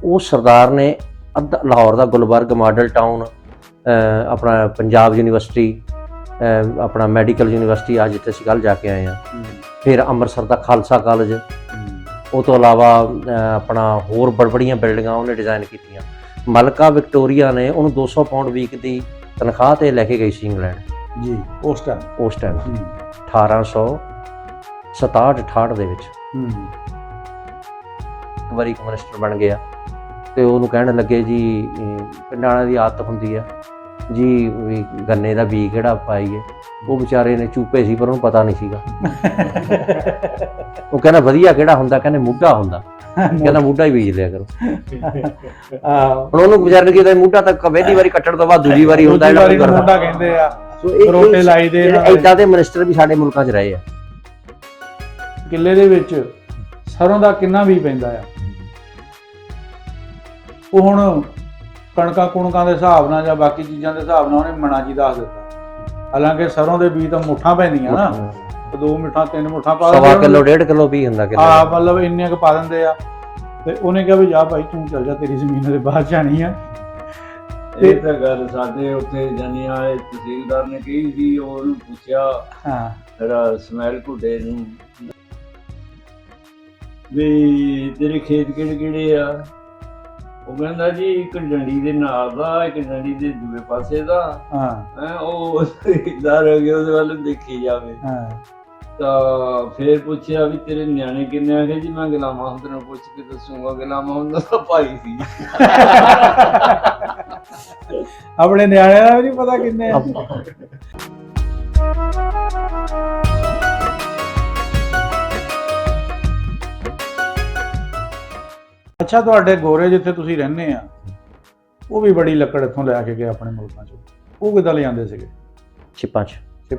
ਉਹ ਸਰਦਾਰ ਨੇ ਅੱਧਾ ਲਾਹੌਰ ਦਾ ਗੁਲਬਰਗ ਮਾਡਲ ਟਾਊਨ, ਆਪਣਾ ਪੰਜਾਬ ਯੂਨੀਵਰਸਿਟੀ, ਆਪਣਾ ਮੈਡੀਕਲ ਯੂਨੀਵਰਸਿਟੀ ਅੱਜ ਜਿੱਥੇ ਅਸੀਂ ਕੱਲ੍ਹ ਜਾ ਕੇ ਆਏ ਹਾਂ, ਫਿਰ ਅੰਮ੍ਰਿਤਸਰ ਦਾ ਖਾਲਸਾ ਕਾਲਜ, ਉਹ ਤੋਂ ਇਲਾਵਾ ਆਪਣਾ ਹੋਰ ਬੜੀਆਂ ਬਿਲਡਿੰਗਾਂ ਉਹਨੇ ਡਿਜ਼ਾਈਨ ਕੀਤੀਆਂ। ਮਲਕਾ ਵਿਕਟੋਰੀਆ ਨੇ ਉਹਨੂੰ 200 ਪਾਉਂਡ ਵੀਕ ਦੀ ਤਨਖਾਹ 'ਤੇ ਲੈ ਕੇ ਗਈ ਸੀ ਇੰਗਲੈਂਡ ਜੀ ਉਸ ਟਾਈਮ 1867-68 ਦੇ ਵਿੱਚ। ਇੱਕ ਵਾਰੀ ਇੱਕ ਮਿਨਿਸਟਰ ਬਣ ਗਿਆ ਤੇ ਉਹਨੂੰ ਕਹਿਣ ਲੱਗੇ ਜੀ ਪਿੰਡਾਂ ਵਾਲਿਆਂ ਦੀ ਆਦਤ ਹੁੰਦੀ ਆ ਜੀ ਵੀ ਗੰਨੇ ਦਾ ਬੀਜ ਕਿਹੜਾ ਪਾਈਏ। ਉਹ ਵਿਚਾਰੇ ਨੇ ਚੂਪੇ ਸੀ ਪਰ ਉਹਨੂੰ ਪਤਾ ਨਹੀਂ ਸੀਗਾ। ਉਹ ਕਹਿੰਦਾ ਵਧੀਆ ਕਿਹੜਾ ਹੁੰਦਾ, ਕਹਿੰਦੇ ਮੁੱਢਾ ਹੁੰਦਾ, ਕਹਿੰਦਾ ਮੁੱਢਾ ਹੀ ਬੀਜ ਲਿਆ ਕਰੋ। ਹੁਣ ਉਹਨੂੰ ਵਿਚਾਰੇ ਨੇ ਕਿਹਾ ਮੁੱਢਾ ਤਾਂ ਪਹਿਲੀ ਵਾਰੀ ਕੱਟਣ ਤੋਂ ਬਾਅਦ ਦੂਜੀ ਵਾਰੀ ਹੁੰਦਾ ਮੁੱਢਾ ਕਹਿੰਦੇ ਆ, ਰੋਟੇ ਲਾਈ ਦੇ। ਏਦਾਂ ਦੇ ਮਿਨਿਸਟਰ ਵੀ ਸਾਡੇ ਮੁਲਕਾਂ 'ਚ ਰਹੇ ਆ। ਕਿੱਲੇ ਦੇ ਵਿੱਚ ਸਰੋਂ ਦਾ ਕਿੰਨਾ ਵੀ ਪੈਂਦਾ ਆ, ਉਹ ਹੁਣ ਕਣਕਾਂ ਕੁਣਕਾਂ ਦੇ ਹਿਸਾਬ ਨਾਲ ਜਾਂ ਬਾਕੀ ਚੀਜ਼ਾਂ ਦੇ ਹਿਸਾਬ ਨਾਲ ਉਹਨੇ ਮਣਾ ਜੀ ਦੱਸ ਦਿੱਤਾ। ਹਾਲਾਂਕਿ ਸਰੋਂ ਦੇ ਬੀਜ ਤਾਂ ਮੁੱਠਾਂ ਪੈਂਦੀਆਂ ਨਾ, 2 ਮੁੱਠਾਂ 3 ਮੁੱਠਾਂ ਪਾ ਦਿੰਦੇ, 1.5 ਕਿਲੋ 1.5 ਕਿਲੋ ਵੀ ਹੁੰਦਾ ਮਤਲਬ ਇੰਨੇ ਕੁ ਪਾ ਦਿੰਦੇ ਆ। ਤੇ ਉਹਨੇ ਕਿਹਾ ਵੀ ਜਾ ਭਾਈ ਤੂੰ ਚੱਲ ਜਾ, ਤੇਰੀ ਜ਼ਮੀਨ ਦੇ ਬਾਹਰ ਜਾਣੀ ਆ। ਇਹ ਤਾਂ ਗੱਲ ਸਾਡੇ ਉੱਥੇ ਜਾਨੀ ਆ ਤਹਿਸੀਲਦਾਰ ਨੇ ਕਹੀ ਸੀ। ਉਹਨੂੰ ਪੁੱਛਿਆ ਸਮੈਲ ਘੁੱਡੇ ਨੂੰ ਵੀ ਤੇਰੇ ਖੇਤ ਕਿਹੜੇ ਕਿਹੜੇ ਆ। ਉਹ ਕਹਿੰਦਾ ਜੀ ਇੱਕ ਡੰਡੀ ਦੇ ਨਾਲ ਦਾ, ਇੱਕ ਡੰਡੀ ਦੇ ਦੂਏ ਪਾਸੇ ਦਾ। ਉਹ ਤਹਿਸੀਲਦਾਰ ਹੋ ਗਿਆ, ਉਹਦੇ ਵੱਲ ਦੇਖੀ ਜਾਵੇ। ਤਾਂ ਫੇਰ ਪੁੱਛਿਆ ਵੀ ਤੇਰੇ ਨਿਆਣੇ ਕਿੰਨੇ? ਆ ਗਏ ਜੀ ਮੈਂ ਗੁਲਾਮਾਂ ਹੁੰਦੇ ਨੂੰ ਪੁੱਛ ਕੇ ਦੱਸੂਗਾ। ਗੁਲਾਮਾਂ ਹੁੰਦਾ ਤਾਂ ਭਾਈ ਸੀ। ਆਪਣੇ ਨਿਆਣਿਆਂ ਦਾ ਵੀ ਨਹੀਂ ਪਤਾ ਕਿੰਨੇ ਆ। ਅੱਛਾ, ਤੁਹਾਡੇ ਗੋਰੇ ਜਿੱਥੇ ਤੁਸੀਂ ਰਹਿੰਦੇ ਆ ਉਹ ਵੀ ਬੜੀ ਲੱਕੜ ਇੱਥੋਂ ਲੈ ਕੇ ਗਏ ਆਪਣੇ ਮੁਲਕਾਂ ਚੋਂ। ਉਹ ਕਿੱਦਾਂ ਲਿਆਂਦੇ ਸੀਗੇ? ਛਿਪਾਂ 'ਚ ਦੇ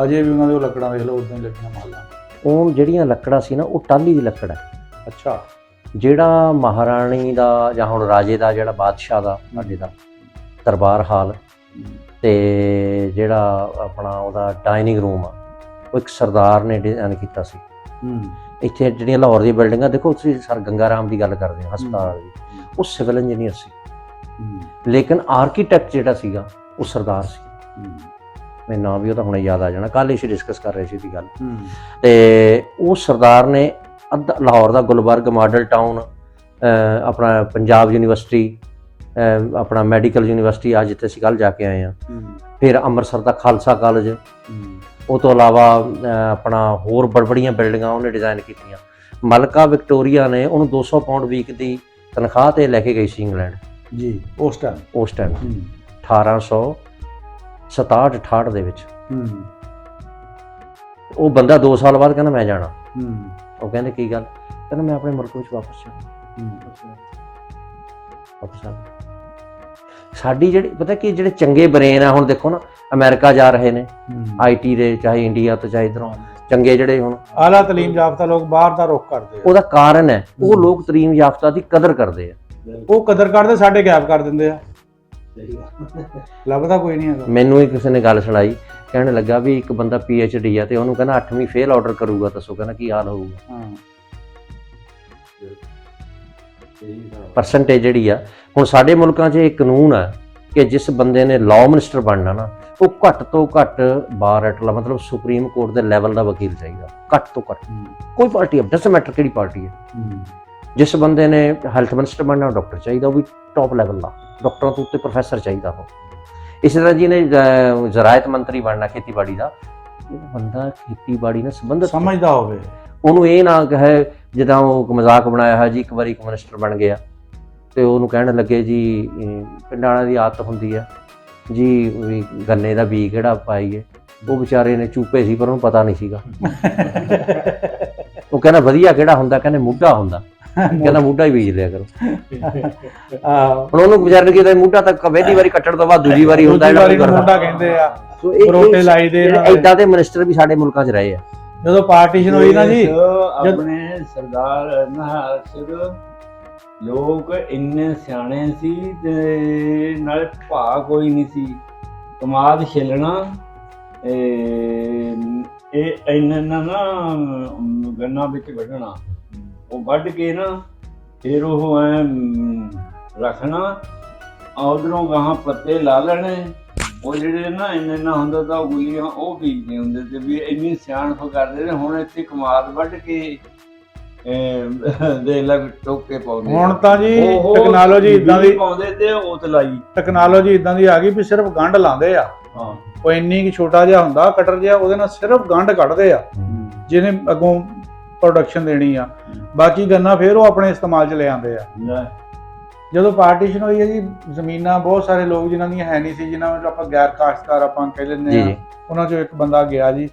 ਅਜੇ ਵੀ ਉਹਨਾਂ ਦੇ ਉਹ ਲੱਕੜਾਂ ਦੇਖ ਲਓ ਉਦਾਂ ਹੀ ਲੱਗੀਆਂ ਮਾਲਾਂ। ਉਹ ਜਿਹੜੀਆਂ ਲੱਕੜਾਂ ਸੀ ਨਾ ਉਹ ਟਾਹਲੀ ਦੀ ਲੱਕੜ ਹੈ। ਅੱਛਾ। ਜਿਹੜਾ ਮਹਾਰਾਣੀ ਦਾ ਜਾਂ ਹੁਣ ਰਾਜੇ ਦਾ, ਜਿਹੜਾ ਬਾਦਸ਼ਾਹ ਦਾ ਸਾਡੇ ਦਾ ਦਰਬਾਰ ਹਾਲ ਤੇ ਜਿਹੜਾ ਆਪਣਾ ਉਹਦਾ ਡਾਈਨਿੰਗ ਰੂਮ ਆ, ਉਹ ਇੱਕ ਸਰਦਾਰ ਨੇ ਡਿਜ਼ਾਈਨ ਕੀਤਾ ਸੀ। ਇੱਥੇ ਜਿਹੜੀਆਂ ਲਾਹੌਰ ਦੀਆਂ ਬਿਲਡਿੰਗਾਂ ਦੇਖੋ, ਤੁਸੀਂ ਸਰ ਗੰਗਾ ਰਾਮ ਦੀ ਗੱਲ ਕਰਦੇ ਹੋ ਹਸਪਤਾਲ ਦੀ, ਉਹ ਸਿਵਲ ਇੰਜੀਨੀਅਰ ਸੀ, ਲੇਕਿਨ ਆਰਕੀਟੈਕਟ ਜਿਹੜਾ ਸੀਗਾ ਉਹ ਸਰਦਾਰ ਸੀ। ਮੈਨੂੰ ਨਾਮ ਵੀ ਉਹਦਾ ਹੁਣੇ ਯਾਦ ਆ ਜਾਣਾ, ਕੱਲ੍ਹ ਅਸੀਂ ਡਿਸਕਸ ਕਰ ਰਹੇ ਸੀ ਦੀ ਗੱਲ। ਤੇ ਉਹ ਸਰਦਾਰ ਨੇ ਅੱਧਾ ਲਾਹੌਰ ਦਾ ਗੁਲਬਰਗ ਮਾਡਲ ਟਾਊਨ, ਆਪਣਾ ਪੰਜਾਬ ਯੂਨੀਵਰਸਿਟੀ, ਆਪਣਾ ਮੈਡੀਕਲ ਯੂਨੀਵਰਸਿਟੀ ਅੱਜ ਜਿੱਥੇ ਅਸੀਂ ਕੱਲ੍ਹ ਜਾ ਕੇ ਆਏ ਹਾਂ, ਫਿਰ ਅੰਮ੍ਰਿਤਸਰ ਦਾ ਖਾਲਸਾ ਕਾਲਜ, ਉਹ ਤੋਂ ਇਲਾਵਾ ਆਪਣਾ ਹੋਰ ਬੜੀਆਂ ਬਿਲਡਿੰਗਾਂ ਉਹਨੇ ਡਿਜ਼ਾਈਨ ਕੀਤੀਆਂ। ਮਲਕਾ ਵਿਕਟੋਰੀਆ ਨੇ ਉਹਨੂੰ 200 ਪਾਉਂਡ ਵੀਕ ਦੀ ਤਨਖਾਹ 'ਤੇ ਲੈ ਕੇ ਗਈ ਸੀ ਇੰਗਲੈਂਡ ਜੀ ਉਸ ਟਾਈਮ 1867-68 ਦੇ ਵਿੱਚ। ਉਹ ਬੰਦਾ 2 ਸਾਲ ਬਾਅਦ ਕਹਿੰਦਾ ਮੈਂ ਜਾਣਾ। ਉਹ ਕਹਿੰਦੇ ਕੀ ਗੱਲ? ਕਹਿੰਦਾ ਮੈਂ ਆਪਣੇ ਮੁਲਕ ਵਿੱਚ ਵਾਪਸ ਜਾਣਾ। ਸਾਡੀ ਜਿਹੜੀ ਪਤਾ ਕੀ ਜਿਹੜੇ ਚੰਗੇ ਬਰੇਨ ਆ, ਹੁਣ ਦੇਖੋ ਨਾ ਅਮਰੀਕਾ ਜਾ ਰਹੇ ਨੇ IT ਦੇ, ਚਾਹੇ ਇੰਡੀਆ ਤੋਂ ਚਾਹੇ ਇੱਧਰੋਂ ਚੰਗੇ ਜਿਹੜੇ ਹੁਣ ਆਲਾ ਤਲੀਮ ਯਾਫਤਾ ਲੋਕ ਬਾਹਰ ਦਾ ਰੁੱਖ ਕਰਦੇ ਆ। ਉਹਦਾ ਕਾਰਨ ਹੈ ਉਹ ਲੋਕ ਤਲੀਮ ਯਾਫਤਾ ਦੀ ਕਦਰ ਕਰਦੇ ਆ। ਉਹ ਕਦਰ ਕਰਦੇ, ਸਾਡੇ ਗੈਪ ਕਰ ਦਿੰਦੇ ਆ। ਲੱਭਦਾ ਕੋਈ ਨਹੀਂ ਹੈਗਾ। ਮੈਨੂੰ ਹੀ ਕਿਸੇ ਨੇ ਗੱਲ ਸੁਣਾਈ, ਕਹਿਣ ਲੱਗਾ ਵੀ ਇੱਕ ਬੰਦਾ PhD ਆ ਤੇ ਉਹਨੂੰ ਕਹਿੰਦਾ 8ਵੀਂ ਫੇਲ ਆਰਡਰ ਕਰੂਗਾ, ਦੱਸੋ ਕਹਿੰਦਾ ਕੀ ਹਾਲ ਹੋਊਗਾ। ਪਰਸੈਂਟੇਜ ਜਿਹੜੀ ਆ ਹੁਣ ਸਾਡੇ ਮੁਲਕਾਂ 'ਚ ਇਹ ਕਾਨੂੰਨ ਆ ਕਿ ਜਿਸ ਬੰਦੇ ਨੇ ਲਾਅ ਮਿਨਿਸਟਰ ਬਣਨਾ ਨਾ, ਉਹ ਘੱਟ ਤੋਂ ਘੱਟ ਬਾਰ ਐਟਲਾ ਮਤਲਬ ਸੁਪਰੀਮ ਕੋਰਟ ਦੇ ਲੈਵਲ ਦਾ ਵਕੀਲ ਚਾਹੀਦਾ, ਘੱਟ ਤੋਂ ਘੱਟ। ਕੋਈ ਪਾਰਟੀ ਡਸਨਟ ਮੈਟਰ ਕਿਹੜੀ ਪਾਰਟੀ ਹੈ। ਜਿਸ ਬੰਦੇ ਨੇ ਹੈਲਥ ਮਿਨਿਸਟਰ ਬਣਨਾ, ਡਾਕਟਰ ਚਾਹੀਦਾ, ਉਹ ਵੀ ਟੌਪ ਲੈਵਲ ਦਾ, ਡਾਕਟਰਾਂ ਤੋਂ ਉੱਤੇ ਪ੍ਰੋਫੈਸਰ ਚਾਹੀਦਾ ਉਹ। ਇਸੇ ਤਰ੍ਹਾਂ ਜਿਹਨੇ ਜ਼ਰਾਇਤ ਮੰਤਰੀ ਬਣਨਾ, ਖੇਤੀਬਾੜੀ ਦਾ, ਉਹ ਬੰਦਾ ਖੇਤੀਬਾੜੀ ਨਾਲ ਸੰਬੰਧਿਤ ਸਮਝਦਾ ਹੋਵੇ। ਉਹਨੂੰ ਇਹ ਨਾ ਕਹੇ ਜਿੱਦਾਂ ਉਹ ਮਜ਼ਾਕ ਬਣਾਇਆ ਹੈ ਜੀ, ਇੱਕ ਵਾਰੀ ਇੱਕ ਮਿਨਿਸਟਰ ਬਣ ਗਿਆ ਤੇ ਉਹਨੂੰ ਕਹਿਣ ਲੱਗੇ ਜੀ ਪਿੰਡਾਂ ਵਾਲਿਆਂ ਦੀ ਆਦਤ ਹੁੰਦੀ ਆ ਜੀ ਵੀ ਗੰਨੇ ਦਾ ਬੀਜ ਕਿਹੜਾ ਪਾਈਏ। ਉਹ ਵਿਚਾਰੇ ਨੇ ਚੂਪੇ ਸੀ ਪਰ ਉਹਨੂੰ ਪਤਾ ਨਹੀਂ ਸੀਗਾ। ਉਹ ਕਹਿੰਦਾ ਵਧੀਆ ਕਿਹੜਾ ਹੁੰਦਾ, ਕਹਿੰਦੇ ਮੁੱਢਾ ਹੁੰਦਾ, ਕਹਿੰਦਾ ਮੁੱਢਾ ਹੀ ਬੀਜ ਲਿਆ ਕਰੋ। ਹੁਣ ਉਹਨੂੰ ਵਿਚਾਰੇ ਨੇ ਕਿਹਾ ਮੁੱਢਾ ਤਾਂ ਪਹਿਲੀ ਵਾਰੀ ਕੱਟਣ ਤੋਂ ਬਾਅਦ ਦੂਜੀ ਵਾਰੀ ਹੁੰਦਾ, ਮੁੱਢਾ ਕਹਿੰਦੇ ਆ, ਰੋਟੇ ਲਾਈ ਦੇ। ਏਦਾਂ ਦੇ ਮਿਨਿਸਟਰ ਵੀ ਸਾਡੇ ਮੁਲਕਾਂ 'ਚ ਰਹੇ ਆ। ਜਦੋਂ ਪਾਰਟੀਸ਼ਨ ਹੋਈ ਨਾ ਜੀ, ਆਪਣੇ ਸਰਦਾਰ ਲੋਕ ਇੰਨੇ ਸਿਆਣੇ ਸੀ ਤੇ ਨਾਲ ਭਾ ਕੋਈ ਨਹੀਂ ਸੀ। ਕਮਾਦ ਛਿੱਲਣਾ, ਇਹ ਇੰਨਾ ਨਾ ਗੰਨਾ ਵਿੱਚ ਵੱਢਣਾ, ਉਹ ਵੱਢ ਕੇ ਨਾ ਫਿਰ ਉਹ ਐ ਰੱਖਣਾ, ਉਧਰੋਂ ਗਾਹਾਂ ਪੱਤੇ ਲਾ ਲੈਣੇ। ਉਹ ਜਿਹੜੇ ਨਾ ਇੰਨਾ ਹੁੰਦਾ ਤਾਂ ਗੁੱਲੀਆਂ ਉਹ ਬੀਜਦੇ ਹੁੰਦੇ ਤੇ ਵੀ ਇੰਨੀ ਸਿਆਣਪ ਕਰਦੇ ਨੇ। ਹੁਣ ਇੱਥੇ ਕਮਾਦ ਵੱਢ ਕੇ ਦੇ ਲੱਗ ਟੋਕੇ ਪਾਉਂਦੇ। ਹੁਣ ਤਾਂ ਜੀ ਟੈਕਨੋਲੋਜੀ ਇਦਾਂ ਦੀ ਪਾਉਂਦੇ ਤੇ ਉਹ ਤਲਾਈ ਟੈਕਨੋਲੋਜੀ ਇਦਾਂ ਦੀ ਆ ਗਈ ਵੀ ਸਿਰਫ ਗੰਢ ਲਾਉਂਦੇ ਆ। ਹਾਂ, ਉਹ ਇੰਨੀ ਕਿ ਛੋਟਾ ਜਿਹਾ ਹੁੰਦਾ ਕਟਰ ਜਿਹਾ, ਉਹਦੇ ਨਾਲ ਸਿਰਫ ਗੰਢ ਕੱਢਦੇ ਆ ਜਿਹਨੇ ਅੱਗੋਂ ਪ੍ਰੋਡਕਸ਼ਨ ਦੇਣੀ ਆ। ਬਾਕੀ ਗੰਨਾ ਫਿਰ ਉਹ ਆਪਣੇ ਇਸਤੇਮਾਲ 'ਚ ਲੈ ਆਉਂਦੇ ਆ। ਜਦੋਂ ਪਾਰਟੀਸ਼ਨ ਹੋਈ ਹੈ ਜੀ, ਜ਼ਮੀਨਾਂ ਬਹੁਤ ਸਾਰੇ ਲੋਕ ਜਿਨ੍ਹਾਂ ਦੀਆਂ ਹੈ ਨਹੀਂ ਸੀ, ਜਿਨ੍ਹਾਂ ਵਿੱਚ ਆਪਾਂ ਗੈਰ ਕਾਸ਼ਤਕਾਰ ਆਪਾਂ ਕਹਿ ਲੈਂਦੇ ਆ, ਉਹਨਾਂ 'ਚੋਂ ਇੱਕ ਬੰਦਾ ਗਿਆ ਜੀ,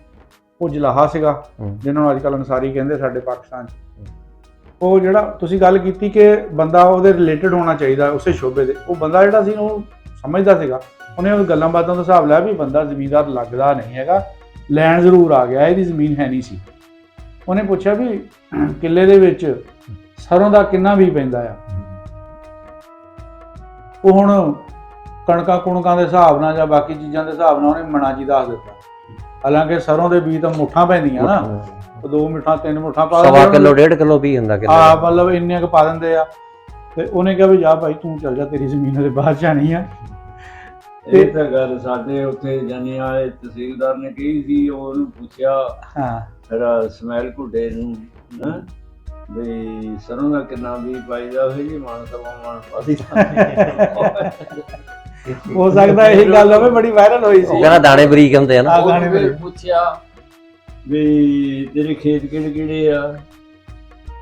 ਉਹ ਜਲਾਹਾ ਸੀਗਾ, ਜਿਹਨਾਂ ਨੂੰ ਅੱਜ ਕੱਲ੍ਹ ਅਨਸਾਰੀ ਕਹਿੰਦੇ ਸਾਡੇ ਪਾਕਿਸਤਾਨ 'ਚ। ਉਹ ਜਿਹੜਾ ਤੁਸੀਂ ਗੱਲ ਕੀਤੀ ਕਿ ਬੰਦਾ ਉਹਦੇ ਰਿਲੇਟਡ ਹੋਣਾ ਚਾਹੀਦਾ ਉਸੇ ਸ਼ੋਬੇ ਦੇ, ਉਹ ਬੰਦਾ ਜਿਹੜਾ ਸੀ ਉਹ ਸਮਝਦਾ ਸੀਗਾ। ਉਹਨੇ ਉਹ ਗੱਲਾਂ ਬਾਤਾਂ ਦਾ ਹਿਸਾਬ ਲਿਆ ਵੀ ਬੰਦਾ ਜ਼ਮੀਨਦਾਰ ਲੱਗਦਾ ਨਹੀਂ ਹੈਗਾ, ਲੈਣ ਜ਼ਰੂਰ ਆ ਗਿਆ, ਇਹਦੀ ਜ਼ਮੀਨ ਹੈ ਨਹੀਂ ਸੀ। ਉਹਨੇ ਪੁੱਛਿਆ ਵੀ ਕਿੱਲੇ ਦੇ ਵਿੱਚ ਸਰੋਂ ਦਾ ਕਿੰਨਾ ਵੀ ਪੈਂਦਾ ਆ। ਉਹ ਹੁਣ ਕਣਕਾਂ ਕੁਣਕਾਂ ਦੇ ਹਿਸਾਬ ਨਾਲ ਜਾਂ ਬਾਕੀ ਚੀਜ਼ਾਂ ਦੇ ਹਿਸਾਬ ਨਾਲ ਉਹਨੇ ਮਣਾ ਜੀ ਦੱਸ ਦਿੱਤਾ। ਹਾਲਾਂਕਿ ਸਰੋਂ ਦੇ ਬੀਜ ਤਾਂ ਮੁੱਠਾਂ ਪੈਂਦੀਆਂ ਨਾ, 2 ਮੁੱਠਾਂ 3 ਮੁੱਠਾਂ ਪਾ ਦਿੰਦੇ, 1.5 ਕਿਲੋ 1.5 ਕਿਲੋ ਵੀ ਹੁੰਦਾ ਮਤਲਬ ਇੰਨੇ ਕੁ ਪਾ ਦਿੰਦੇ ਆ। ਤੇ ਉਹਨੇ ਕਿਹਾ ਵੀ ਜਾ ਭਾਈ ਤੂੰ ਚੱਲ ਜਾ, ਤੇਰੀ ਜ਼ਮੀਨ ਦੇ ਬਾਹਰ ਜਾਣੀ ਆ। ਇਹ ਤਾਂ ਗੱਲ ਸਾਡੇ ਉੱਥੇ ਜਾਨੀ ਵਾਲੇ ਤਹਿਸੀਲਦਾਰ ਨੇ ਕਹੀ ਸੀ। ਉਹਨੂੰ ਪੁੱਛਿਆ ਫਿਰ ਸਮੈਲ ਘੁੱਡੇ ਨੂੰ ਵੀ ਸਰੋਂ ਦਾ ਕਿੰਨਾ ਵੀ ਪਾਈਦਾ ਹੋਵੇ ਜੀ, ਮਣ ਸਵਾ ਮਣ ਪਾਦੀ। ਹੋ ਸਕਦਾ ਇਹੀ ਗੱਲ ਹੋਵੇ, ਬੜੀ ਵਾਇਰਲ ਹੋਈ ਸੀ। ਉਹ ਕਹਿੰਦਾ ਦਾਣੇ ਬਰੀਕ ਹੁੰਦੇ ਆ ਨਾ। ਉਹਨੇ ਪੁੱਛਿਆ ਵੀ ਤੇਰੇ ਖੇਤ ਕਿਹੜੇ ਕਿਹੜੇ ਆ।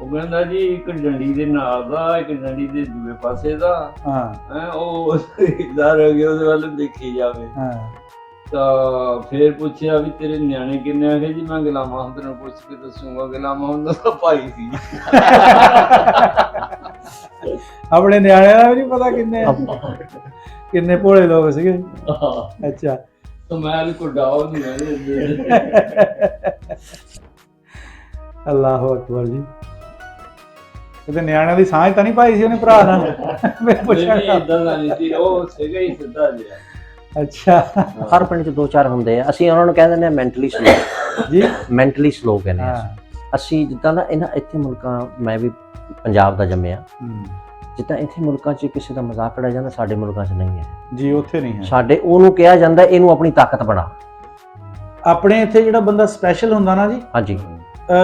ਉਹ ਕਹਿੰਦਾ ਜੀ ਇੱਕ ਡੰਡੀ ਦੇ ਨਾਲ ਦਾ, ਇੱਕ ਡੰਡੀ ਦੇ ਦੂਏ ਪਾਸੇ ਦਾ। ਉਹ ਇਦਾਂ ਹੋ ਗਿਆ, ਉਹਦੇ ਵੱਲ ਦੇਖੀ ਜਾਵੇ। ਤਾਂ ਫੇਰ ਪੁੱਛਿਆ ਵੀ ਤੇਰੇ ਨਿਆਣੇ ਕਿੰਨੇ ਆ? ਜੀ ਮੈਂ ਗੁਲਾਮਾਂ ਹੁੰਦੇ ਨੂੰ ਪੁੱਛ ਕੇ ਦੱਸੂਗਾ। ਗੁਲਾਮਾਂ ਹੁੰਦਾ ਤਾਂ ਭਾਈ ਸੀ। ਆਪਣੇ ਨਿਆਣਿਆਂ ਦਾ ਵੀ ਨਹੀਂ ਪਤਾ ਕਿੰਨੇ ਭੋਲੇ ਲੋਕ ਸੀਗੇ। ਅੱਛਾ, ਸਮੈਲ ਘੁੱਡਾ ਨਹੀਂ ਅੱਲਾਹੁ ਅਕਬਰ ਜੀ। ਕਿਤੇ ਨਿਆਣਿਆਂ ਦੀ ਸਾਂਝ ਤਾਂ ਨਹੀਂ ਪਾਈ ਸੀ ਉਹਨੇ ਭਰਾ ਨਾਲ? ਮੈਂ ਪੁੱਛਿਆ ਇਦਾਂ ਦਾ ਨਹੀਂ ਸੀ, ਉਹ ਸੀਗਾ ਹੀ ਸਿੱਧਾ ਜਿਹਾ। ਅੱਛਾ, ਹਰ ਪਿੰਡ 'ਚ 2-4 ਹੁੰਦੇ ਆ। ਅਸੀਂ ਉਹਨਾਂ ਨੂੰ ਕਹਿ ਦਿੰਦੇ ਆ ਮੈਂਟਲੀ ਸਲੋ ਜੀ, ਮੈਂਟਲੀ ਸਲੋ ਕਹਿੰਦੇ ਆ ਅਸੀਂ। ਜਿੱਦਾਂ ਨਾ ਇਹਨਾਂ ਇੱਥੇ ਮੁਲਕਾਂ, ਮੈਂ ਵੀ ਪੰਜਾਬ ਦਾ ਜੰਮਿਆ, ਜਿੱਦਾਂ ਇੱਥੇ ਮੁਲਕਾਂ 'ਚ ਕਿਸੇ ਦਾ ਮਜ਼ਾਕ ਉਡਾਇਆ ਜਾਂਦਾ, ਸਾਡੇ ਮੁਲਕਾਂ 'ਚ ਨਹੀਂ ਹੈ ਜੀ। ਉੱਥੇ ਨਹੀਂ ਹੈ। ਸਾਡੇ ਉਹਨੂੰ ਕਿਹਾ ਜਾਂਦਾ ਇਹਨੂੰ ਆਪਣੀ ਤਾਕਤ ਬਣਾ। ਆਪਣੇ ਇੱਥੇ ਜਿਹੜਾ ਬੰਦਾ ਸਪੈਸ਼ਲ ਹੁੰਦਾ ਨਾ ਜੀ, ਹਾਂਜੀ,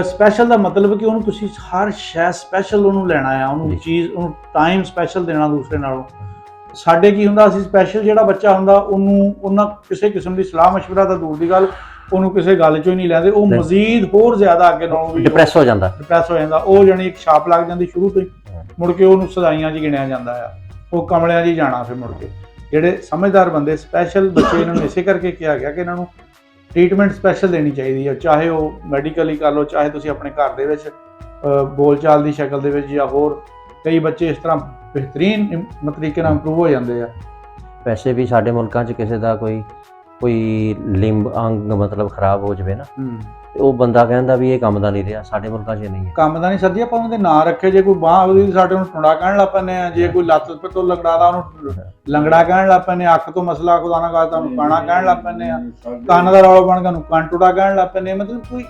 ਸਪੈਸ਼ਲ ਦਾ ਮਤਲਬ ਕਿ ਉਹਨੂੰ ਤੁਸੀਂ ਹਰ ਸ਼ੈ ਸਪੈਸ਼ਲ ਉਹਨੂੰ ਲੈਣਾ ਆ, ਉਹਨੂੰ ਚੀਜ਼, ਉਹਨੂੰ ਟਾਈਮ ਸਪੈਸ਼ਲ ਦੇਣਾ ਦੂਸਰੇ ਨਾਲੋਂ। ਸਾਡੇ ਕੀ ਹੁੰਦਾ, ਅਸੀਂ ਸਪੈਸ਼ਲ ਜਿਹੜਾ ਬੱਚਾ ਹੁੰਦਾ ਉਹਨੂੰ ਉਹਨਾਂ ਕਿਸੇ ਕਿਸਮ ਦੀ ਸਲਾਹ ਮਸ਼ਵਰਾ ਤਾਂ ਦੂਰ ਦੀ ਗੱਲ, ਉਹਨੂੰ ਕਿਸੇ ਗੱਲ 'ਚੋਂ ਹੀ ਨਹੀਂ ਲੈਂਦੇ। ਉਹ ਮਜ਼ੀਦ ਹੋਰ ਜ਼ਿਆਦਾ ਅੱਗੇ ਨਾਲੋਂ ਵੀ ਡਿਪਰੈਸ ਹੋ ਜਾਂਦਾ। ਉਹ ਜਾਣੀ ਇੱਕ ਛਾਪ ਲੱਗ ਜਾਂਦੀ ਸ਼ੁਰੂ ਤੋਂ ਹੀ। ਮੁੜ ਕੇ ਉਹਨੂੰ ਸਦਾਈਆਂ 'ਚ ਗਿਣਿਆ ਜਾਂਦਾ ਆ, ਉਹ ਕਮਲਿਆਂ 'ਚ ਹੀ ਜਾਣਾ। ਫਿਰ ਮੁੜ ਕੇ ਜਿਹੜੇ ਸਮਝਦਾਰ ਬੰਦੇ, ਸਪੈਸ਼ਲ ਬੱਚੇ, ਇਹਨਾਂ ਨੂੰ ਇਸੇ ਕਰਕੇ ਕਿਹਾ ਗਿਆ ਕਿ ਇਹਨਾਂ ਨੂੰ ਟ੍ਰੀਟਮੈਂਟ ਸਪੈਸ਼ਲ ਦੇਣੀ ਚਾਹੀਦੀ ਹੈ। ਚਾਹੇ ਉਹ ਮੈਡੀਕਲੀ ਕਰ ਲਓ, ਚਾਹੇ ਤੁਸੀਂ ਆਪਣੇ ਘਰ ਦੇ ਵਿੱਚ ਬੋਲਚਾਲ ਦੀ ਸ਼ਕਲ ਦੇ ਵਿੱਚ, ਜਾਂ ਹੋਰ ਕਈ ਬੱਚੇ ਇਸ ਤਰ੍ਹਾਂ ਬਿਹਤਰੀਨ ਤਰੀਕੇ ਨਾਲ ਇੰਪਰੂਵ ਹੋ ਜਾਂਦੇ ਆ। ਵੈਸੇ ਵੀ ਸਾਡੇ ਮੁਲਕਾਂ 'ਚ ਕਿਸੇ ਦਾ ਕੋਈ ਲਿੰਬ ਅੰਗ ਮਤਲਬ ਖਰਾਬ ਹੋ ਜਾਵੇ ਨਾ, ਤੇ ਉਹ ਬੰਦਾ ਕਹਿੰਦਾ ਵੀ ਇਹ ਕੰਮ ਦਾ ਨਹੀਂ ਰਿਹਾ। ਸਾਡੇ ਮੁਲਕਾਂ 'ਚ ਨਹੀਂ ਹੈ ਕੰਮ ਦਾ ਨਹੀਂ। ਸਰ ਜੀ ਆਪਾਂ ਉਹਨਾਂ ਦੇ ਨਾਂ ਰੱਖੇ, ਜੇ ਕੋਈ ਬਾਂਹ ਉਹਦੀ ਸਾਡੇ ਨੂੰ ਟੁੰਡਾ ਕਹਿਣ ਲੱਗ ਪੈਂਦੇ ਆ, ਜੇ ਕੋਈ ਲੱਤ ਤੋਂ ਲੰਗੜਾ ਦਾ ਉਹਨੂੰ ਲੰਗੜਾ ਕਹਿਣ ਲੱਗ ਪੈਂਦੇ ਆ, ਅੱਖ ਤੋਂ ਮਸਲਾ ਖੁਦਾ ਨਾ ਖਾਸਤਾ ਉਹਨੂੰ ਕਾਣਾ ਕਹਿਣ ਲੱਗ ਪੈਂਦੇ ਆ, ਕੰਨ ਦਾ ਰੌਲਾ ਬਣ ਗਿਆ ਉਹਨੂੰ ਕੰਨ ਟੁੱਟਾ ਕਹਿਣ ਲੱਗ ਪੈਂਦੇ ਆ। ਮਤਲਬ ਕੋਈ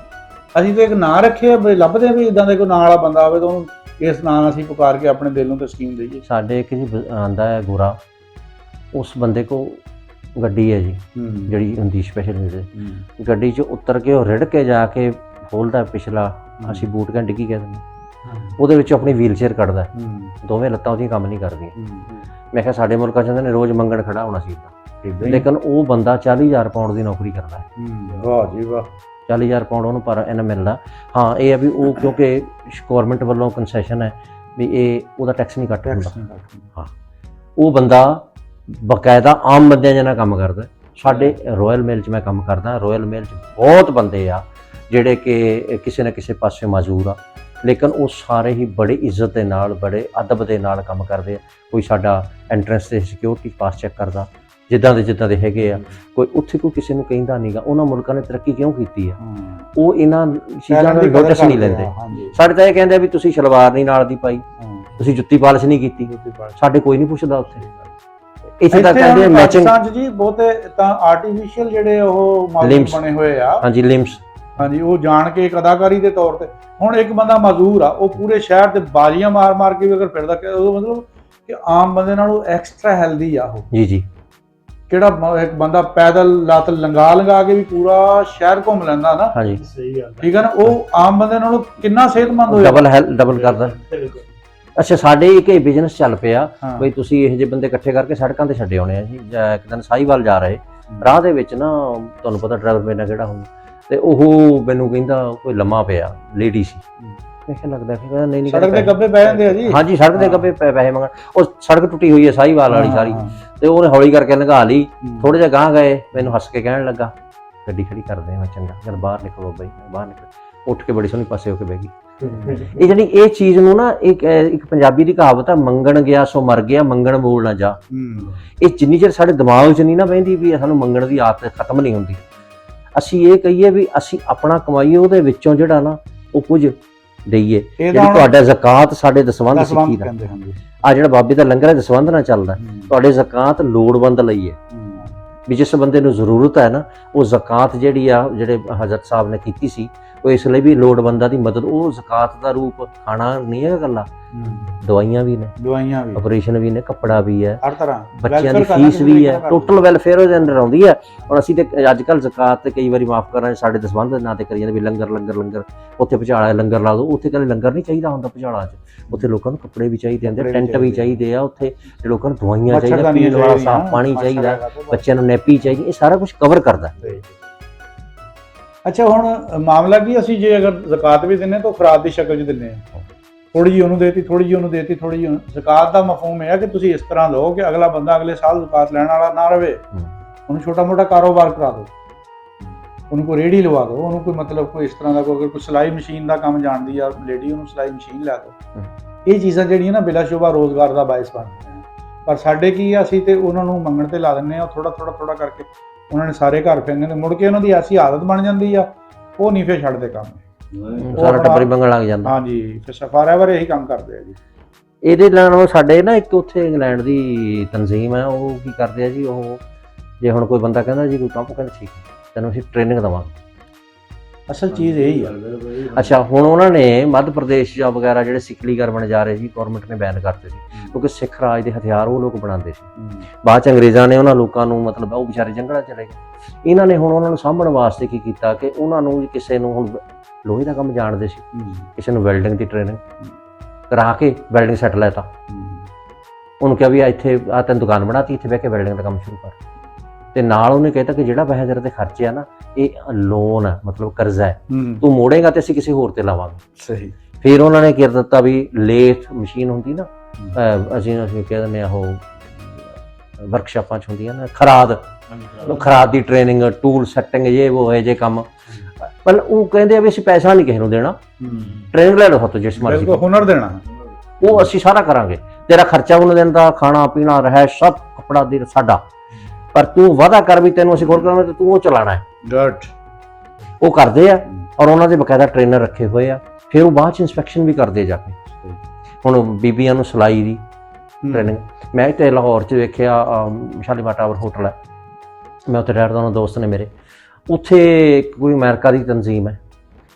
ਅਸੀਂ ਤਾਂ ਇੱਕ ਨਾਂ ਰੱਖੇ, ਲੱਭਦੇ ਵੀ ਇਦਾਂ ਦੇ ਕੋਈ ਨਾਂ ਵਾਲਾ ਬੰਦਾ ਹੋਵੇ ਤਾਂ ਉਹਨੂੰ ਇਸ ਨਾਂ ਅਸੀਂ ਪੁਕਾਰ ਕੇ ਆਪਣੇ ਦਿਲ ਨੂੰ ਤਸਕੀਨ ਦੇਈਏ। ਸਾਡੇ ਇੱਕ ਜੀ ਆਂਦਾ ਹੈ ਗੋਰਾ, ਉਸ ਬੰਦੇ ਕੋ ਗੱਡੀ ਹੈ ਜੀ, ਜਿਹੜੀ ਹੁੰਦੀ ਸਪੈਸ਼ਲ ਗੱਡੀ 'ਚ ਉਤਰ ਕੇ ਉਹ ਰਿੜ ਕੇ ਜਾ ਕੇ ਖੋਲਦਾ ਪਿਛਲਾ, ਅਸੀਂ ਬੂਟ ਘੰਟ ਕੀ ਕਹਿ ਦਿੰਦੇ, ਉਹਦੇ ਵਿੱਚ ਆਪਣੀ ਵੀਲ ਚੇਅਰ ਕੱਢਦਾ। ਦੋਵੇਂ ਲੱਤਾਂ ਉਹਦੀਆਂ ਕੰਮ ਨਹੀਂ ਕਰਦੀਆਂ। ਮੈਂ ਕਿਹਾ ਸਾਡੇ ਮੁਲਕਾਂ 'ਚ ਕਹਿੰਦੇ ਨੇ ਰੋਜ਼ ਮੰਗਣ ਖੜਾ ਹੋਣਾ ਸੀ, ਲੇਕਿਨ ਉਹ ਬੰਦਾ 40,000 ਪਾਉਂਡ ਦੀ ਨੌਕਰੀ ਕਰਦਾ ਹੈ। ਵਾਹ ਜੀ ਵਾਹ। 40,000 ਪਾਉਂਡ ਉਹਨੂੰ ਪਰ ਇਹਨਾਂ ਮਿਲਦਾ। ਹਾਂ, ਇਹ ਹੈ ਵੀ ਉਹ ਕਿਉਂਕਿ ਗੌਰਮੈਂਟ ਵੱਲੋਂ ਕੰਸੈਸ਼ਨ ਹੈ ਵੀ ਇਹ ਉਹਦਾ ਟੈਕਸ ਨਹੀਂ ਕੱਟ ਹੁੰਦਾ। ਹਾਂ, ਉਹ ਬੰਦਾ ਬਕਾਇਦਾ ਆਮ ਬੰਦਿਆਂ ਜਿਹਨਾਂ ਕੰਮ ਕਰਦਾ। ਸਾਡੇ ਰਾਇਲ ਮੇਲ 'ਚ ਮੈਂ ਕੰਮ ਕਰਦਾ, ਰਾਇਲ ਮੇਲ 'ਚ ਬਹੁਤ ਬੰਦੇ ਆ ਜਿਹੜੇ ਕਿ ਕਿਸੇ ਨਾ ਕਿਸੇ ਪਾਸੇ ਮਾਜ਼ੂਰ ਆ, ਲੇਕਿਨ ਉਹ ਸਾਰੇ ਹੀ ਬੜੇ ਇੱਜ਼ਤ ਦੇ ਨਾਲ, ਬੜੇ ਅਦਬ ਦੇ ਨਾਲ ਕੰਮ ਕਰਦੇ ਆ। ਕੋਈ ਸਾਡਾ ਐਂਟਰੈਂਸ ਤੇ ਸਿਕਿਉਰਿਟੀ ਪਾਸ ਚੈੱਕ ਕਰਦਾ, ਜਿੱਦਾਂ ਦੇ ਹੈਗੇ ਆ। ਕੋਈ ਉੱਥੇ ਕੋਈ ਕਿਸੇ ਨੂੰ ਕਹਿੰਦਾ ਨਹੀਂਗਾ। ਉਹਨਾਂ ਮੁਲਕਾਂ ਨੇ ਤਰੱਕੀ ਕਿਉਂ ਕੀਤੀ ਆ, ਉਹ ਇਹਨਾਂ ਚੀਜ਼ਾਂ ਦਾ ਨੋਟਿਸ ਨਹੀਂ ਲੈਂਦੇ। ਸਾਡੇ ਤਾਂ ਇਹ ਕਹਿੰਦੇ ਵੀ ਤੁਸੀਂ ਸਲਵਾਰ ਨਹੀਂ ਨਾਲ ਦੀ ਪਾਈ, ਤੁਸੀਂ ਜੁੱਤੀ ਪਾਲਿਸ਼ ਨਹੀਂ ਕੀਤੀ। ਸਾਡੇ ਕੋਈ ਨਹੀਂ ਪੁੱਛਦਾ ਉੱਥੇ। ਇੱਥੇ ਤਾਂ ਕਹਿੰਦੇ ਮੈਚਿੰਗ ਜੀ ਬਹੁਤੇ ਤਾਂ ਆਰਟੀਫੀਸ਼ੀਅਲ ਜਿਹੜੇ ਉਹ ਮਾਡਲ ਬਣੇ ਹੋਏ ਆ। ਹਾਂਜੀ, ਲਿੰਬਸ ਹਾਂਜੀ, ਉਹ ਜਾਣ ਕੇ ਇੱਕ ਅਦਾਕਾਰੀ ਦੇ ਤੌਰ ਤੇ। ਹੁਣ ਇੱਕ ਬੰਦਾ ਮਜ਼ਦੂਰ ਆ, ਉਹ ਪੂਰੇ ਸ਼ਹਿਰ ਤੇ ਬਾਜ਼ੀਆਂ ਮਾਰ ਮਾਰ ਕੇ ਵੀ ਅਗਰ ਫਿਰਦਾ, ਉਹ ਮਤਲਬ ਕਿ ਆਮ ਬੰਦੇ ਨਾਲੋਂ ਐਕਸਟਰਾ ਹੈਲਦੀ ਆ ਉਹ। ਜੀ ਜੀ। ਕਿਹੜਾ ਇੱਕ ਬੰਦਾ ਪੈਦਲ ਲੱਤ ਲੰਗਾ ਕੇ ਵੀ ਪੂਰਾ ਸ਼ਹਿਰ ਘੁੰਮ ਲੈਂਦਾ ਨਾ। ਹਾਂਜੀ ਸਹੀ ਗੱਲ, ਠੀਕ ਹੈ ਨਾ, ਉਹ ਆਮ ਬੰਦੇ ਨਾਲੋਂ ਕਿੰਨਾ ਸਿਹਤਮੰਦ ਹੋ ਡਬਲ ਕਰਦਾ। ਅੱਛਾ, ਸਾਡੇ ਇੱਕ ਇਹ ਬਿਜ਼ਨਸ ਚੱਲ ਪਿਆ ਬਈ ਤੁਸੀਂ ਇਹੋ ਜਿਹੇ ਬੰਦੇ ਇਕੱਠੇ ਕਰਕੇ ਸੜਕਾਂ ਤੇ ਛੱਡੇ ਆਉਣੇ ਆ ਜੀ। ਇੱਕ ਦਿਨ ਸਾਹੀਵਾਲ ਜਾ ਰਹੇ, ਰਾਹ ਦੇ ਵਿੱਚ ਨਾ ਤੁਹਾਨੂੰ ਪਤਾ ਡਰਾਈਵਰ ਮੇਰੇ ਨਾਲ ਕਿਹੜਾ ਹੁੰਦਾ, ਤੇ ਉਹ ਮੈਨੂੰ ਕਹਿੰਦਾ ਕੋਈ ਲੰਮਾ ਪਿਆ, ਲੇਡੀ ਸੀ। ਮੈਂ ਕਿਹਾ ਲੱਗਦਾ ਕਿ ਨਹੀਂ ਨਹੀਂ, ਸੜਕ ਦੇ ਗੱਬੇ ਪੈ ਜਾਂਦੇ ਆ ਜੀ। ਹਾਂਜੀ, ਸੜਕ ਦੇ ਗੱਬੇ ਪੈਸੇ ਮੰਗਣ। ਉਹ ਸੜਕ ਟੁੱਟੀ ਹੋਈ ਹੈ ਸਾਹੀਵਾਲ ਵਾਲੀ ਸਾਰੀ, ਤੇ ਉਹਨੇ ਹੌਲੀ ਕਰਕੇ ਲੰਘਾ ਲਈ। ਥੋੜੇ ਜਿਹਾ ਗਾਂਹ ਗਏ, ਮੈਨੂੰ ਹੱਸ ਕੇ ਕਹਿਣ ਲੱਗਾ ਗੱਡੀ ਖੜੀ ਕਰਦੇ ਮੈਂ ਚੰਗਾ ਜਦ ਬਾਹਰ ਨਿਕਲੋ ਬਈ। ਬਾਹਰ ਨਿਕਲ, ਉੱਠ ਕੇ ਬੜੀ ਸੋਹਣੀ ਪਾਸੇ ਹੋ ਕੇ ਬਹਿ ਗਈ। ਇਹ ਜਿਹੜੀ ਇਹ ਚੀਜ਼ ਨੂੰ ਨਾ, ਇੱਕ ਪੰਜਾਬੀ ਦੀ ਕਹਾਵਤ ਆ, ਮੰਗਣ ਗਿਆ ਸੋ ਮਰ ਗਿਆ, ਮੰਗਣ ਬੋਲ ਨਾ ਜਾ। ਇਹ ਜਿੰਨੀ ਚਿਰ ਸਾਡੇ ਦਿਮਾਗ 'ਚ ਨਹੀਂ ਨਾ ਬਹਿੰਦੀ ਵੀ ਸਾਨੂੰ ਮੰਗਣ ਦੀ ਆਦਤ ਖਤਮ ਨਹੀਂ ਹੁੰਦੀ। ਅਸੀਂ ਇਹ ਕਹੀਏ ਵੀ ਅਸੀਂ ਆਪਣਾ ਕਮਾਈਏ, ਉਹਦੇ ਵਿੱਚੋਂ ਜਿਹੜਾ ਨਾ ਉਹ ਕੁਝ ਦਈਏ। ਜਿਹੜੀ ਤੁਹਾਡਾ ਜ਼ਕਾਤ ਸਾਡੇ ਦਸਵੰਧ ਸਿੱਖੀ ਦਾ ਆ, ਜਿਹੜਾ ਬਾਬੇ ਦਾ ਲੰਗਰ ਹੈ ਦਸਵੰਧ ਨਾਲ ਚੱਲਦਾ। ਤੁਹਾਡੇ ਜ਼ਕਾਤ ਲੋੜਵੰਦ ਲਈ ਹੈ, ਵੀ ਜਿਸ ਬੰਦੇ ਨੂੰ ਜ਼ਰੂਰਤ ਹੈ ਨਾ, ਉਹ ਜ਼ਕਾਤ ਜਿਹੜੀ ਆ, ਜਿਹੜੇ ਹਜ਼ਰਤ ਸਾਹਿਬ ਨੇ ਕੀਤੀ ਸੀ, ਉਹ ਇਸ ਲਈ ਵੀ ਲੋੜਵੰਦਾਂ ਦੀ ਮਦਦ। ਉਹ ਜ਼ਕਾਤ ਦਾ ਰੂਪ ਖਾਣਾ ਨਹੀਂ ਹੈ ਇਕੱਲਾ, ਦਵਾਈਆਂ ਵੀ ਨੇ, ਆਪਰੇਸ਼ਨ ਵੀ ਨੇ, ਕੱਪੜਾ ਵੀ ਹੈ, ਹਰ ਤਰ੍ਹਾਂ ਬੱਚਿਆਂ ਦੀ ਫੀਸ ਵੀ ਹੈ, ਟੋਟਲ ਵੈਲਫੇਅਰ ਉਹਦੇ ਅੰਦਰ ਆਉਂਦੀ ਹੈ। ਹੁਣ ਅਸੀਂ ਤੇ ਅੱਜ ਕੱਲ੍ਹ ਜ਼ਕਾਤ ਤੇ ਕਈ ਵਾਰੀ ਮਾਫ ਕਰਾਂ ਸਾਡੇ ਦਸਵੰਧ ਦੇ ਨਾਂ ਤੇ ਕਰੀ ਜਾਂਦੇ ਵੀ ਲੰਗਰ ਉੱਥੇ ਭੁਚਾਲਾ ਲੰਗਰ ਲਾ ਦਿਓ। ਉੱਥੇ ਕਹਿੰਦੇ ਲੰਗਰ ਨਹੀਂ ਚਾਹੀਦਾ ਹੁੰਦਾ ਭੁਚਾਲਾਂ 'ਚ, ਉੱਥੇ ਲੋਕਾਂ ਨੂੰ ਕੱਪੜੇ ਵੀ ਚਾਹੀਦੇ ਹੁੰਦੇ, ਟੈਂਟ ਵੀ ਚਾਹੀਦੇ ਆ, ਉੱਥੇ ਲੋਕਾਂ ਨੂੰ ਦਵਾਈਆਂ ਚਾਹੀਦੀਆਂ, ਪੀਣ ਵਾਲਾ ਸਾਫ਼ ਪਾਣੀ ਚਾਹੀਦਾ, ਬੱਚਿਆਂ ਨੂੰ ਨੈਪੀ ਚਾਹੀਦੀ। ਇਹ ਸਾਰਾ ਕੁਝ ਕਵਰ ਕਰਦਾ। ਅੱਛਾ, ਹੁਣ ਮਾਮਲਾ ਕੀ, ਅਸੀਂ ਜੇ ਅਗਰ ਜ਼ਕਾਤ ਵੀ ਦਿੰਨੇ ਤਾਂ ਖੁਰਾਕ ਦੀ ਸ਼ਕਲ 'ਚ ਦਿੰਨੇ ਆ, ਥੋੜੀ ਜਿਹੀ ਉਹਨੂੰ ਦੇਤੀ, ਥੋੜੀ ਜਿਹੀ ਉਹਨੂੰ ਦੇਤੀ, ਥੋੜੀ ਜਿਹੀ। ਜ਼ਕਾਤ ਦਾ ਮਫਹੂਮ ਇਹ ਹੈ ਕਿ ਤੁਸੀਂ ਇਸ ਤਰ੍ਹਾਂ ਲਓ ਕਿ ਅਗਲਾ ਬੰਦਾ ਅਗਲੇ ਸਾਲ ਜ਼ਕਾਤ ਲੈਣ ਵਾਲਾ ਨਾ ਰਵੇ। ਉਹਨੂੰ ਛੋਟਾ ਮੋਟਾ ਕਾਰੋਬਾਰ ਕਰਾ ਦਿਓ, ਉਹਨੂੰ ਕੋਈ ਰੇਹੜੀ ਲਵਾ ਦਿਓ, ਉਹਨੂੰ ਕੋਈ ਮਤਲਬ ਕੋਈ ਇਸ ਤਰ੍ਹਾਂ ਦਾ ਕੋਈ ਸਿਲਾਈ ਮਸ਼ੀਨ ਦਾ ਕੰਮ ਜਾਣਦੀ ਆ ਲੇਡੀ, ਉਹਨੂੰ ਸਿਲਾਈ ਮਸ਼ੀਨ ਲੈ ਦਿਓ। ਇਹ ਚੀਜ਼ਾਂ ਜਿਹੜੀਆਂ ਨਾ ਬਿਲਾ ਸ਼ੁਬਾ ਰੋਜ਼ਗਾਰ ਦਾ ਬਾਇਸ ਬਣਦੀਆਂ। ਪਰ ਸਾਡੇ ਕੀ ਆ, ਅਸੀਂ ਤੇ ਉਹਨਾਂ ਨੂੰ ਮੰਗਣ ਤੇ ਲਾ ਦਿੰਦੇ ਆ, ਥੋੜਾ ਕਰਕੇ ਉਹਨਾਂ ਨੇ ਸਾਰੇ ਘਰ ਫਿਰਨੇ ਤੇ ਮੁੜ ਕੇ ਉਹਨਾਂ ਦੀ ਐਸੀ ਆਦਤ ਬਣ ਜਾਂਦੀ ਆ, ਉਹ ਨਹੀਂ ਫਿਰ ਛੱਡਦੇ ਕੰਮ, ਸਾਰਾ ਟੱਬਰ ਹੀ ਮੰਗਣ ਲੱਗ ਜਾਂਦਾ। ਹਾਂਜੀ, ਫਿਰ ਸਫਾਰਿਆਂ ਬਾਰੇ ਇਹੀ ਕੰਮ ਕਰਦੇ ਆ ਜੀ। ਇਹਦੇ ਨਾਲ ਸਾਡੇ ਨਾ ਇੱਕ ਉੱਥੇ ਇੰਗਲੈਂਡ ਦੀ ਤਨਜ਼ੀਮ ਹੈ, ਉਹ ਕੀ ਕਰਦੇ ਆ ਜੀ, ਉਹ ਜੇ ਹੁਣ ਕੋਈ ਬੰਦਾ ਕਹਿੰਦਾ ਜੀ ਕੋਈ ਕੰਮ, ਕਹਿੰਦਾ ਠੀਕ ਹੈ ਤੈਨੂੰ ਅਸੀਂ ਟ੍ਰੇਨਿੰਗ ਦੇਵਾਂਗੇ। ਅਸਲ ਚੀਜ਼ ਇਹੀ ਆ। ਅੱਛਾ, ਹੁਣ ਉਹਨਾਂ ਨੇ ਮੱਧ ਪ੍ਰਦੇਸ਼ ਜਾਂ ਵਗੈਰਾ ਜਿਹੜੇ ਸਿੱਖਲੀਗਰ ਬਣ ਜਾ ਰਹੇ ਸੀ, ਗੌਰਮੈਂਟ ਨੇ ਬੈਨ ਕਰਤੇ ਸੀ, ਕਿਉਂਕਿ ਸਿੱਖ ਰਾਜ ਦੇ ਹਥਿਆਰ ਉਹ ਲੋਕ ਬਣਾਉਂਦੇ ਸੀ। ਬਾਅਦ ਚ ਅੰਗਰੇਜ਼ਾਂ ਨੇ ਉਹਨਾਂ ਲੋਕਾਂ ਨੂੰ ਮਤਲਬ ਉਹ ਵਿਚਾਰੇ ਜੰਗਲਾਂ ਚਲੇ ਗਏ। ਇਹਨਾਂ ਨੇ ਹੁਣ ਉਹਨਾਂ ਨੂੰ ਸਾਂਭਣ ਵਾਸਤੇ ਕੀ ਕੀਤਾ ਕਿ ਉਹਨਾਂ ਨੂੰ ਕਿਸੇ ਨੂੰ, ਹੁਣ ਲੋਹੇ ਦਾ ਕੰਮ ਜਾਣਦੇ ਸੀ, ਕਿਸੇ ਨੂੰ ਵੈਲਡਿੰਗ ਦੀ ਟ੍ਰੇਨਿੰਗ ਕਰਾ ਕੇ ਵੈਲਡਿੰਗ ਸੈੱਟ ਲੈਤਾ। ਉਹਨੂੰ ਕਿਹਾ ਵੀ ਇੱਥੇ ਆ ਤੈਨੂੰ ਦੁਕਾਨ ਬਣਾਤੀ, ਇੱਥੇ ਬਹਿ ਕੇ ਵੈਲਡਿੰਗ ਦਾ ਕੰਮ ਸ਼ੁਰੂ ਕਰ। ਤੇ ਨਾਲ ਉਹਨੇ ਕਹਿਤਾ ਕਿ ਜਿਹੜਾ ਪੈਸੇ ਤੇਰੇ ਤੇ ਖਰਚੇ ਆ ਨਾ, ਇਹ ਲੋਨ ਹੈ, ਮਤਲਬ ਕਰਜ਼ਾ ਹੈ, ਤੂੰ ਮੋੜੇਗਾ ਤੇ ਅਸੀਂ ਕਿਸੇ ਹੋਰ ਤੇ ਲਾਵਾਂਗੇ। ਸਹੀ। ਫਿਰ ਉਹਨਾਂ ਨੇ ਕਰ ਦਿੱਤਾ ਵੀ ਲੇਥ ਮਸ਼ੀਨ ਹੁੰਦੀ ਨਾ, ਅਸੀਂ ਕਹਿ ਦਿੰਦੇ ਆ ਉਹ ਵਰਕਸ਼ਾਪਾਂ 'ਚ ਹੁੰਦੀਆਂ ਨਾ, ਖਰਾਦ ਦੀ ਟ੍ਰੇਨਿੰਗ, ਟੂਲ ਸੈਟਿੰਗ, ਇਹ ਉਹ ਹੈ ਜੇ ਕੰਮ। ਪਰ ਉਹ ਕਹਿੰਦੇ ਆ ਵੀ ਅਸੀਂ ਪੈਸਾ ਨਹੀਂ ਕਿਸੇ ਨੂੰ ਦੇਣਾ, ਟ੍ਰੇਨਿੰਗ ਲੈ ਲਓ ਸਾਤੋਂ ਜਿਸ ਮਰਜ਼ੀ, ਹੁਨਰ ਦੇਣਾ, ਉਹ ਅਸੀਂ ਸਾਰਾ ਕਰਾਂਗੇ, ਤੇਰਾ ਖਰਚਾ ਉਹਨੂੰ ਦੇਣ ਦਾ, ਖਾਣਾ ਪੀਣਾ, ਰਹਿائش ਸਭ ਕੱਪੜਾ ਦੇ ਸਾਡਾ, ਪਰ ਤੂੰ ਵਾਅਦਾ ਕਰ ਵੀ ਤੈਨੂੰ ਅਸੀਂ ਖੋਲ ਕਰਾਂਗੇ ਤੇ ਤੂੰ ਉਹ ਚਲਾਣਾ ਹੈ। ਉਹ ਕਰਦੇ ਆ, ਔਰ ਉਹਨਾਂ ਦੇ ਬਕਾਇਦਾ ਟ੍ਰੇਨਰ ਰੱਖੇ ਹੋਏ ਆ। ਫਿਰ ਉਹ ਬਾਅਦ ਚ ਇੰਸਪੈਕਸ਼ਨ ਵੀ ਕਰਦੇ ਜਾ ਕੇ। ਹੁਣ ਬੀਬੀਆਂ ਨੂੰ ਸਿਲਾਈ ਦੀ ਟ੍ਰੇਨਿੰਗ, ਮੈਂ ਇੱਥੇ ਲਾਹੌਰ 'ਚ ਵੇਖਿਆ, ਸ਼ਾਲੀਮਾਰ ਟਾਵਰ ਹੋਟਲ ਹੈ, ਮੈਂ ਉੱਥੇ ਰਹਿਦਾ, ਉਹਨਾਂ ਦੋਸਤ ਨੇ ਮੇਰੇ, ਉੱਥੇ ਕੋਈ ਅਮਰੀਕਾ ਦੀ ਤਨਜ਼ੀਮ ਹੈ,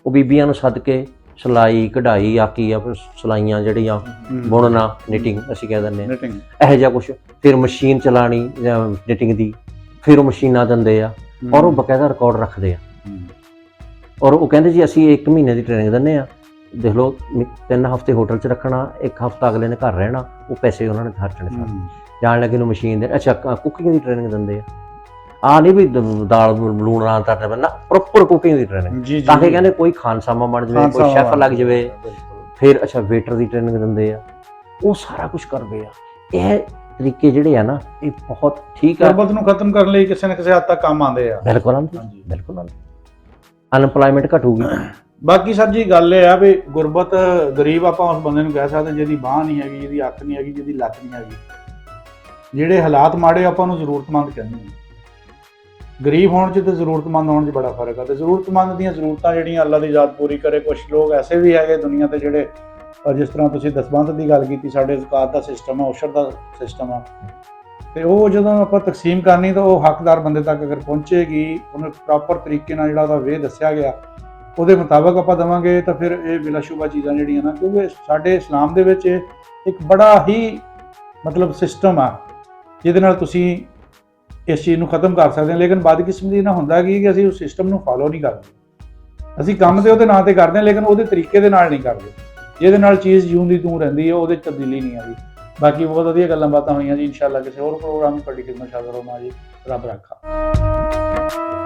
ਉਹ ਬੀਬੀਆਂ ਨੂੰ ਸੱਦ ਕੇ ਸਿਲਾਈ ਕਢਾਈ ਆਕੀ ਆ, ਸਿਲਾਈਆਂ ਜਿਹੜੀਆਂ ਬੁਣਨਾ, ਨਿਟਿੰਗ ਅਸੀਂ ਕਹਿ ਦਿੰਦੇ ਹਾਂ, ਇਹੋ ਜਿਹਾ ਕੁਛ, ਫਿਰ ਮਸ਼ੀਨ ਚਲਾਣੀ ਨਿਟਿੰਗ ਦੀ, ਫਿਰ ਉਹ ਮਸ਼ੀਨਾਂ ਦਿੰਦੇ ਆ, ਔਰ ਉਹ ਬਕਾਇਦਾ ਰਿਕਾਰਡ ਰੱਖਦੇ ਆ। ਔਰ ਉਹ ਕਹਿੰਦੇ ਜੀ ਅਸੀਂ 1 ਮਹੀਨੇ ਦੀ ਟ੍ਰੇਨਿੰਗ ਦਿੰਦੇ ਆ, ਦੇਖ ਲਓ 3 ਹਫ਼ਤੇ ਹੋਟਲ 'ਚ ਰੱਖਣਾ, 1 ਹਫ਼ਤਾ ਅਗਲੇ ਨੇ ਘਰ ਰਹਿਣਾ, ਉਹ ਪੈਸੇ ਉਹਨਾਂ ਨੇ ਖਰਚਣੇ ਸਾਰੇ। ਜਾਣ ਲੱਗੇ ਨੂੰ ਮਸ਼ੀਨ ਦੇ, ਅੱਛਾ ਕੁਕਿੰਗ ਦੀ ਟ੍ਰੇਨਿੰਗ ਦਿੰਦੇ ਆ ਨਹੀਂ ਵੀ ਦਾਲ ਲੂਣ ਨਾਲ ਤੜਨਾ ਨਾ, ਪ੍ਰੋਪਰ ਕੁਕਿੰਗ ਦੀ ਟ੍ਰੇਨਿੰਗ, ਤਾਂ ਕਿ ਕਹਿੰਦੇ ਕੋਈ ਖਾਨਸਾਮਾ ਬਣ ਜਾਵੇ, ਕੋਈ ਸ਼ੈਫ ਲੱਗ ਜਾਵੇ। ਫਿਰ ਅੱਛਾ ਵੇਟਰ ਦੀ ਟ੍ਰੇਨਿੰਗ ਦਿੰਦੇ ਆ, ਉਹ ਸਾਰਾ ਕੁਝ ਕਰਦੇ ਆ। ਇਹ ਤਰੀਕੇ ਜਿਹੜੇ ਆ ਨਾ, ਇਹ ਬਹੁਤ ਠੀਕ ਆ, ਗੁਰਬਤ ਨੂੰ ਖਤਮ ਕਰਨ ਲਈ ਕਿਸੇ ਨਾ ਕਿਸੇ ਹੱਦ ਤੱਕ ਕੰਮ ਆਉਂਦੇ ਆ। ਬਿਲਕੁਲ ਆਉਂਦੇ, ਬਿਲਕੁਲ ਆਉਂਦੇ, ਅਨਪਲਾਇਮੈਂਟ ਘਟੂਗੀ। ਬਾਕੀ ਸਰ ਜੀ ਗੱਲ ਇਹ ਆ ਵੀ ਗੁਰਬਤ, ਗਰੀਬ ਆਪਾਂ ਉਸ ਬੰਦੇ ਨੂੰ ਕਹਿ ਸਕਦੇ ਜਿਹਦੀ ਬਾਂਹ ਨਹੀਂ ਹੈਗੀ, ਜਿਹਦੀ ਅੱਖ ਨਹੀਂ ਹੈਗੀ, ਜਿਹਦੀ ਲੱਤ ਨਹੀਂ ਹੈਗੀ, ਜਿਹੜੇ ਹਾਲਾਤ ਮਾੜੇ ਆਪਾਂ ਨੂੰ ਜ਼ਰੂਰਤਮੰਦ ਕਹਿੰਦੇ ਆ। ਗਰੀਬ ਹੋਣ 'ਚ ਤੇ ਜ਼ਰੂਰਤਮੰਦ ਹੋਣ 'ਚ ਬੜਾ ਫਰਕ ਆ। ਤੇ ਜ਼ਰੂਰਤਮੰਦ ਦੀਆਂ ਜ਼ਰੂਰਤਾਂ ਜਿਹੜੀਆਂ ਅੱਲਾ ਦੀ ਜ਼ਾਤ ਪੂਰੀ ਕਰੇ। ਕੁਝ ਲੋਕ ਐਸੇ ਵੀ ਹੈਗੇ ਦੁਨੀਆ ਤੇ ਜਿਹੜੇ, ਜਿਸ ਤਰ੍ਹਾਂ ਤੁਸੀਂ ਦਸਵੰਧ ਦੀ ਗੱਲ ਕੀਤੀ, ਸਾਡੇ ਜ਼ਕਾਤ ਦਾ ਸਿਸਟਮ ਆ, ਔਸ਼ਰ ਦਾ ਸਿਸਟਮ ਆ, ਤੇ ਉਹ ਜਦੋਂ ਆਪਾਂ ਤਕਸੀਮ ਕਰਨੀ ਤਾਂ ਉਹ ਹੱਕਦਾਰ ਬੰਦੇ ਤੱਕ ਅਗਰ ਪਹੁੰਚੇਗੀ, ਉਹਨੂੰ ਪ੍ਰੋਪਰ ਤਰੀਕੇ ਨਾਲ ਜਿਹੜਾ ਉਹਦਾ ਵੇ ਦੱਸਿਆ ਗਿਆ, ਉਹਦੇ ਮੁਤਾਬਕ ਆਪਾਂ ਦੇਵਾਂਗੇ ਤਾਂ ਫਿਰ ਇਹ ਬਿਲਾਸ਼ੁਬਾ ਚੀਜ਼ਾਂ ਜਿਹੜੀਆਂ ਨਾ, ਕਿਉਂਕਿ ਸਾਡੇ ਇਸਲਾਮ ਦੇ ਵਿੱਚ ਇੱਕ ਬੜਾ ਹੀ ਮਤਲਬ ਸਿਸਟਮ ਆ ਜਿਹਦੇ ਨਾਲ ਤੁਸੀਂ ਇਸ ਚੀਜ਼ ਨੂੰ ਖਤਮ ਕਰ ਸਕਦੇ ਹਾਂ। ਲੇਕਿਨ ਬਦਕਿਸਮਤੀ ਨਾਲ ਹੁੰਦਾ ਕਿ ਅਸੀਂ ਉਸ ਸਿਸਟਮ ਨੂੰ ਫਾਲੋ ਨਹੀਂ ਕਰਦੇ। ਅਸੀਂ ਕੰਮ ਤੇ ਉਹਦੇ ਨਾਂ ਤੇ ਕਰਦੇ ਹਾਂ ਲੇਕਿਨ ਉਹਦੇ ਤਰੀਕੇ ਦੇ ਨਾਲ ਨਹੀਂ ਕਰਦੇ, ਜਿਹਦੇ ਨਾਲ ਚੀਜ਼ ਜਿਉਂ ਦੀ ਤੂੰ ਰਹਿੰਦੀ ਹੈ, ਉਹਦੇ 'ਚ ਤਬਦੀਲੀ ਨਹੀਂ ਆਈ। ਬਾਕੀ ਬਹੁਤ ਵਧੀਆ ਗੱਲਾਂ ਬਾਤਾਂ ਹੋਈਆਂ ਜੀ। ਇਨਸ਼ਾਅੱਲਾ ਕਿਸੇ ਹੋਰ ਪ੍ਰੋਗਰਾਮ ਨੂੰ ਤੁਹਾਡੀ ਖਿਦਮਤ ਹਾਜ਼ਰ ਹੋਵਾਂਗਾ ਜੀ। ਰੱਬ ਰੱਖਾ।